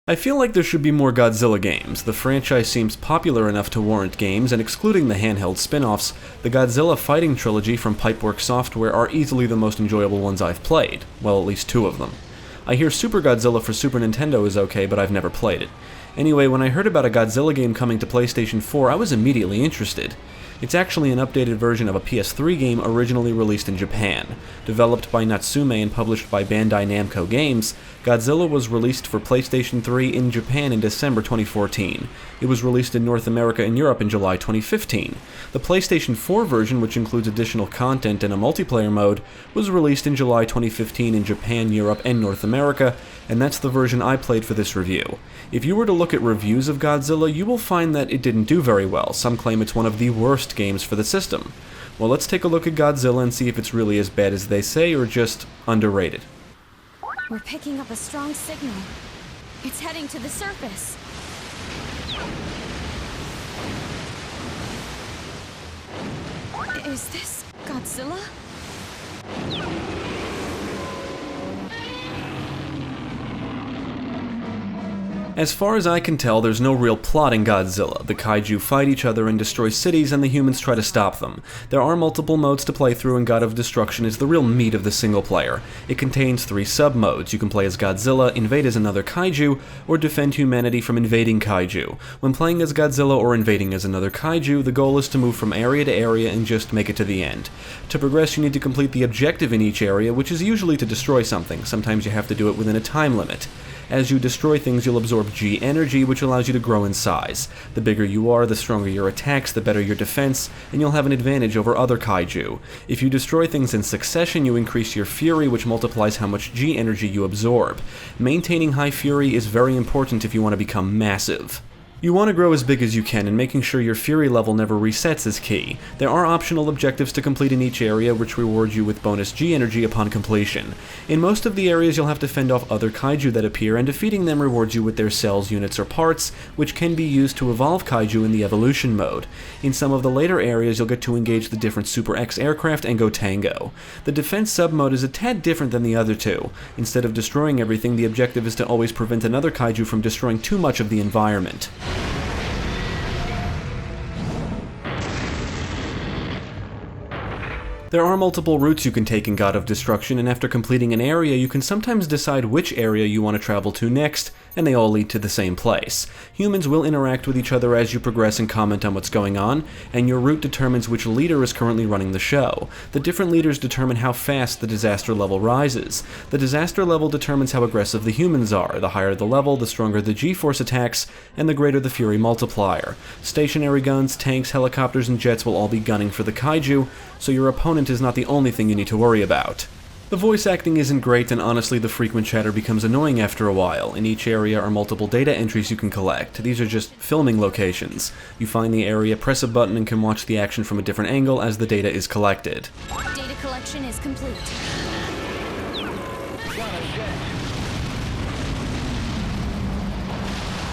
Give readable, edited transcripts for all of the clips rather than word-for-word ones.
I feel like there should be more Godzilla games. The franchise seems popular enough to warrant games, and excluding the handheld spin-offs, the Godzilla fighting trilogy from Pipeworks Software are easily the most enjoyable ones I've played. Well, at least two of them. I hear Super Godzilla for Super Nintendo is okay, but I've never played it. Anyway, when I heard about a Godzilla game coming to PlayStation 4, I was immediately interested. It's actually an updated version of a PS3 game originally released in Japan. Developed by Natsume and published by Bandai Namco Games, Godzilla was released for PlayStation 3 in Japan in December 2014. It was released in North America and Europe in July 2015. The PlayStation 4 version, which includes additional content and a multiplayer mode, was released in July 2015 in Japan, Europe, and North America, and that's the version I played for this review. If you were to look at reviews of Godzilla, you will find that it didn't do very well. Some claim it's one of the worst games for the system. Well, let's take a look at Godzilla and see if it's really as bad as they say or just underrated. We're picking up a strong signal. It's heading to the surface. Is this Godzilla? As far as I can tell, there's no real plot in Godzilla. The kaiju fight each other and destroy cities, and the humans try to stop them. There are multiple modes to play through, and God of Destruction is the real meat of the single player. It contains 3 sub-modes. You can play as Godzilla, invade as another kaiju, or defend humanity from invading kaiju. When playing as Godzilla or invading as another kaiju, the goal is to move from area to area and just make it to the end. To progress, you need to complete the objective in each area, which is usually to destroy something. Sometimes you have to do it within a time limit. As you destroy things, you'll absorb G energy, which allows you to grow in size. The bigger you are, the stronger your attacks, the better your defense, and you'll have an advantage over other kaiju. If you destroy things in succession, you increase your fury, which multiplies how much G energy you absorb. Maintaining high fury is very important if you want to become massive. You want to grow as big as you can, and making sure your fury level never resets is key. There are optional objectives to complete in each area, which reward you with bonus G energy upon completion. In most of the areas, you'll have to fend off other kaiju that appear, and defeating them rewards you with their cells, units, or parts, which can be used to evolve kaiju in the evolution mode. In some of the later areas, you'll get to engage the different Super X aircraft and go tango. The defense sub-mode is a tad different than the other two. Instead of destroying everything, the objective is to always prevent another kaiju from destroying too much of the environment. There are multiple routes you can take in God of Destruction, and after completing an area, you can sometimes decide which area you want to travel to next, and they all lead to the same place. Humans will interact with each other as you progress and comment on what's going on, and your route determines which leader is currently running the show. The different leaders determine how fast the disaster level rises. The disaster level determines how aggressive the humans are. The higher the level, the stronger the G-force attacks, and the greater the fury multiplier. Stationary guns, tanks, helicopters, and jets will all be gunning for the kaiju, so your opponent is not the only thing you need to worry about. The voice acting isn't great, and honestly the frequent chatter becomes annoying after a while. In each area are multiple data entries you can collect. These are just filming locations. You find the area, press a button, and can watch the action from a different angle as the data is collected. Data collection is complete.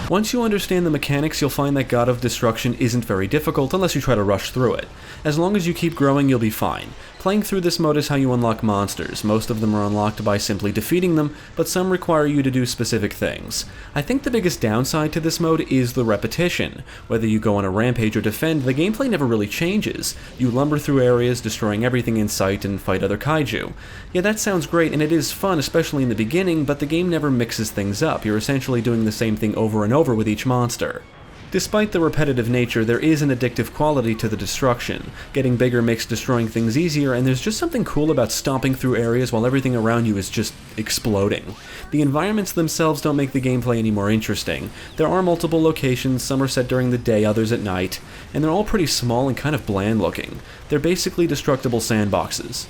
Once you understand the mechanics, you'll find that God of Destruction isn't very difficult unless you try to rush through it. As long as you keep growing, you'll be fine. Playing through this mode is how you unlock monsters. Most of them are unlocked by simply defeating them, but some require you to do specific things. I think the biggest downside to this mode is the repetition. Whether you go on a rampage or defend, the gameplay never really changes. You lumber through areas, destroying everything in sight, and fight other kaiju. Yeah, that sounds great, and it is fun, especially in the beginning, but the game never mixes things up. You're essentially doing the same thing over and over with each monster. Despite the repetitive nature, there is an addictive quality to the destruction. Getting bigger makes destroying things easier, and there's just something cool about stomping through areas while everything around you is just exploding. The environments themselves don't make the gameplay any more interesting. There are multiple locations, some are set during the day, others at night, and they're all pretty small and kind of bland looking. They're basically destructible sandboxes.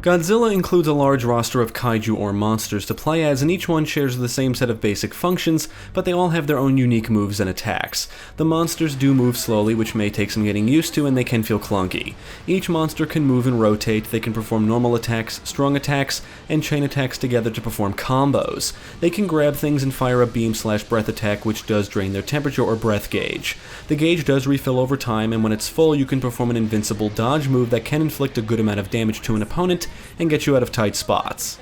Godzilla includes a large roster of kaiju or monsters to play as, and each one shares the same set of basic functions, but they all have their own unique moves and attacks. The monsters do move slowly, which may take some getting used to, and they can feel clunky. Each monster can move and rotate, they can perform normal attacks, strong attacks, and chain attacks together to perform combos. They can grab things and fire a beam/breath attack, which does drain their temperature or breath gauge. The gauge does refill over time, and when it's full, you can perform an invincible dodge move that can inflict a good amount of damage to an opponent and get you out of tight spots.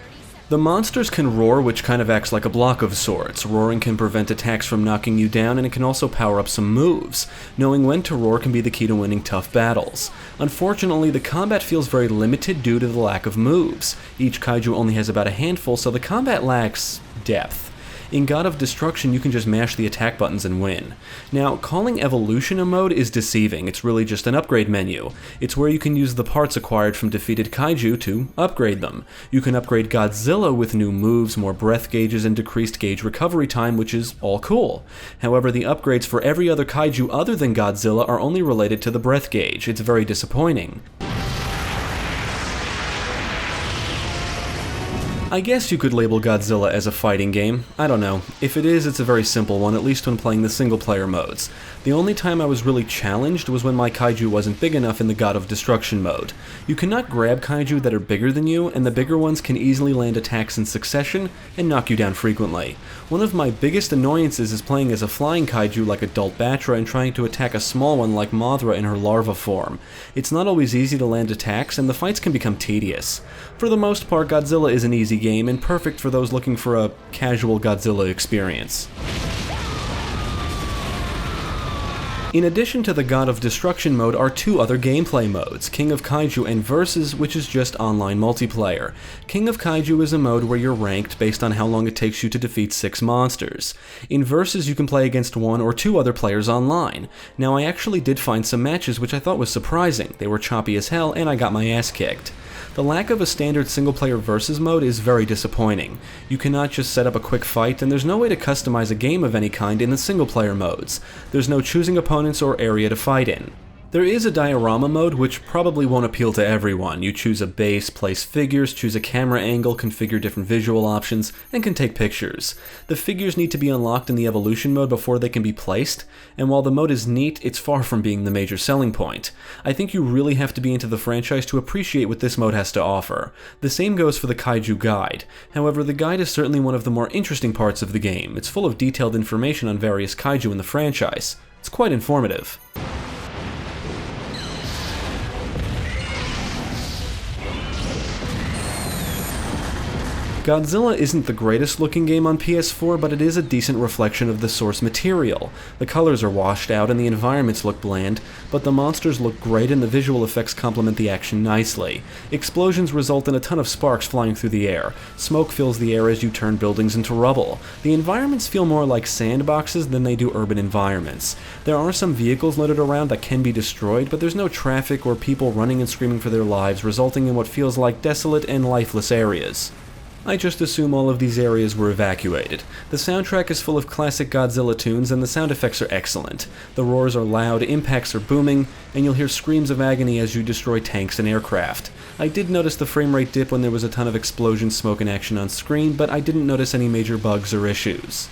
The monsters can roar, which kind of acts like a block of sorts. Roaring can prevent attacks from knocking you down, and it can also power up some moves. Knowing when to roar can be the key to winning tough battles. Unfortunately, the combat feels very limited due to the lack of moves. Each kaiju only has about a handful, so the combat lacks depth. In God of Destruction, you can just mash the attack buttons and win. Now, calling Evolution a mode is deceiving. It's really just an upgrade menu. It's where you can use the parts acquired from defeated kaiju to upgrade them. You can upgrade Godzilla with new moves, more breath gauges, and decreased gauge recovery time, which is all cool. However, the upgrades for every other kaiju other than Godzilla are only related to the breath gauge. It's very disappointing. I guess you could label Godzilla as a fighting game. I don't know. If it is, it's a very simple one, at least when playing the single-player modes. The only time I was really challenged was when my kaiju wasn't big enough in the God of Destruction mode. You cannot grab kaiju that are bigger than you, and the bigger ones can easily land attacks in succession and knock you down frequently. One of my biggest annoyances is playing as a flying kaiju like Adult Batra and trying to attack a small one like Mothra in her larva form. It's not always easy to land attacks, and the fights can become tedious. For the most part, Godzilla is an easy game and perfect for those looking for a casual Godzilla experience. In addition to the God of Destruction mode are two other gameplay modes, King of Kaiju and Versus, which is just online multiplayer. King of Kaiju is a mode where you're ranked based on how long it takes you to defeat 6 monsters. In Versus, you can play against 1 or 2 other players online. Now, I actually did find some matches which I thought was surprising. They were choppy as hell, and I got my ass kicked. The lack of a standard single-player versus mode is very disappointing. You cannot just set up a quick fight, and there's no way to customize a game of any kind in the single-player modes. There's no choosing opponents or area to fight in. There is a diorama mode, which probably won't appeal to everyone. You choose a base, place figures, choose a camera angle, configure different visual options, and can take pictures. The figures need to be unlocked in the evolution mode before they can be placed, and while the mode is neat, it's far from being the major selling point. I think you really have to be into the franchise to appreciate what this mode has to offer. The same goes for the Kaiju Guide. However, the guide is certainly one of the more interesting parts of the game. It's full of detailed information on various kaiju in the franchise. It's quite informative. Godzilla isn't the greatest looking game on PS4, but it is a decent reflection of the source material. The colors are washed out and the environments look bland, but the monsters look great and the visual effects complement the action nicely. Explosions result in a ton of sparks flying through the air. Smoke fills the air as you turn buildings into rubble. The environments feel more like sandboxes than they do urban environments. There are some vehicles littered around that can be destroyed, but there's no traffic or people running and screaming for their lives, resulting in what feels like desolate and lifeless areas. I just assume all of these areas were evacuated. The soundtrack is full of classic Godzilla tunes and the sound effects are excellent. The roars are loud, impacts are booming, and you'll hear screams of agony as you destroy tanks and aircraft. I did notice the frame rate dip when there was a ton of explosion, smoke, and action on screen, but I didn't notice any major bugs or issues.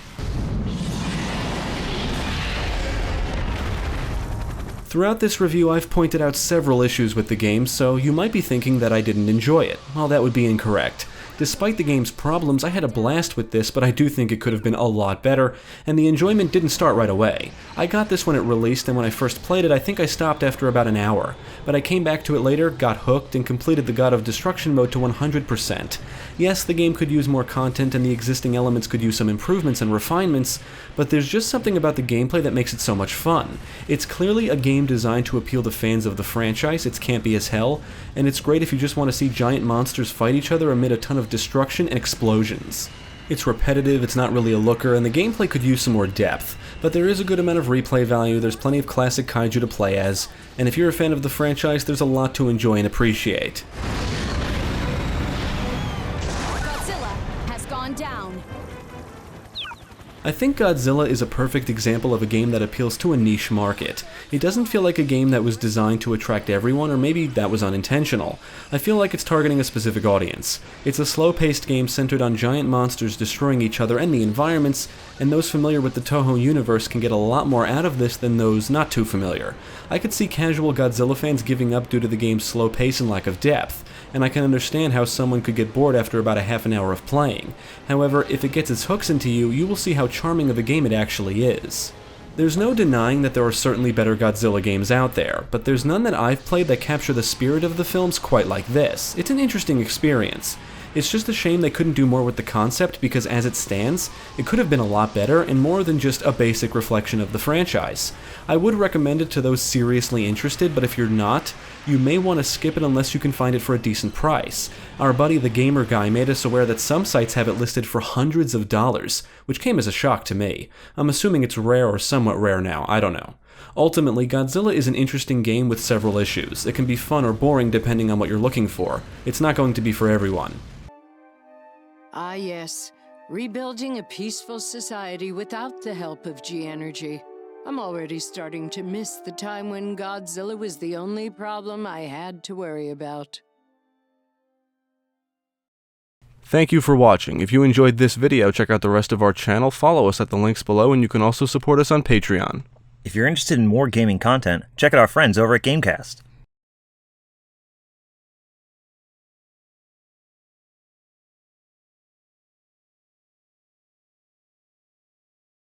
Throughout this review, I've pointed out several issues with the game, so you might be thinking that I didn't enjoy it. Well, that would be incorrect. Despite the game's problems, I had a blast with this, but I do think it could have been a lot better, and the enjoyment didn't start right away. I got this when it released, and when I first played it, I think I stopped after about an hour. But I came back to it later, got hooked, and completed the God of Destruction mode to 100%. Yes, the game could use more content, and the existing elements could use some improvements and refinements, but there's just something about the gameplay that makes it so much fun. It's clearly a game designed to appeal to fans of the franchise, it's campy as hell, and it's great if you just want to see giant monsters fight each other amid a ton of destruction and explosions. It's repetitive, it's not really a looker, and the gameplay could use some more depth, but there is a good amount of replay value, there's plenty of classic kaiju to play as, and if you're a fan of the franchise, there's a lot to enjoy and appreciate. Godzilla has gone down. I think Godzilla is a perfect example of a game that appeals to a niche market. It doesn't feel like a game that was designed to attract everyone, or maybe that was unintentional. I feel like it's targeting a specific audience. It's a slow-paced game centered on giant monsters destroying each other and the environments, and those familiar with the Toho universe can get a lot more out of this than those not too familiar. I could see casual Godzilla fans giving up due to the game's slow pace and lack of depth, and I can understand how someone could get bored after about a half an hour of playing. However, if it gets its hooks into you, you will see how charming of a game it actually is. There's no denying that there are certainly better Godzilla games out there, but there's none that I've played that capture the spirit of the films quite like this. It's an interesting experience. It's just a shame they couldn't do more with the concept, because as it stands, it could have been a lot better and more than just a basic reflection of the franchise. I would recommend it to those seriously interested, but if you're not, you may want to skip it unless you can find it for a decent price. Our buddy the Gamer Guy made us aware that some sites have it listed for hundreds of dollars, which came as a shock to me. I'm assuming it's rare or somewhat rare now, I don't know. Ultimately, Godzilla is an interesting game with several issues. It can be fun or boring depending on what you're looking for. It's not going to be for everyone. Ah yes, rebuilding a peaceful society without the help of G-Energy. I'm already starting to miss the time when Godzilla was the only problem I had to worry about. Thank you for watching. If you enjoyed this video, check out the rest of our channel, follow us at the links below, and you can also support us on Patreon. If you're interested in more gaming content, check out our friends over at GameCast.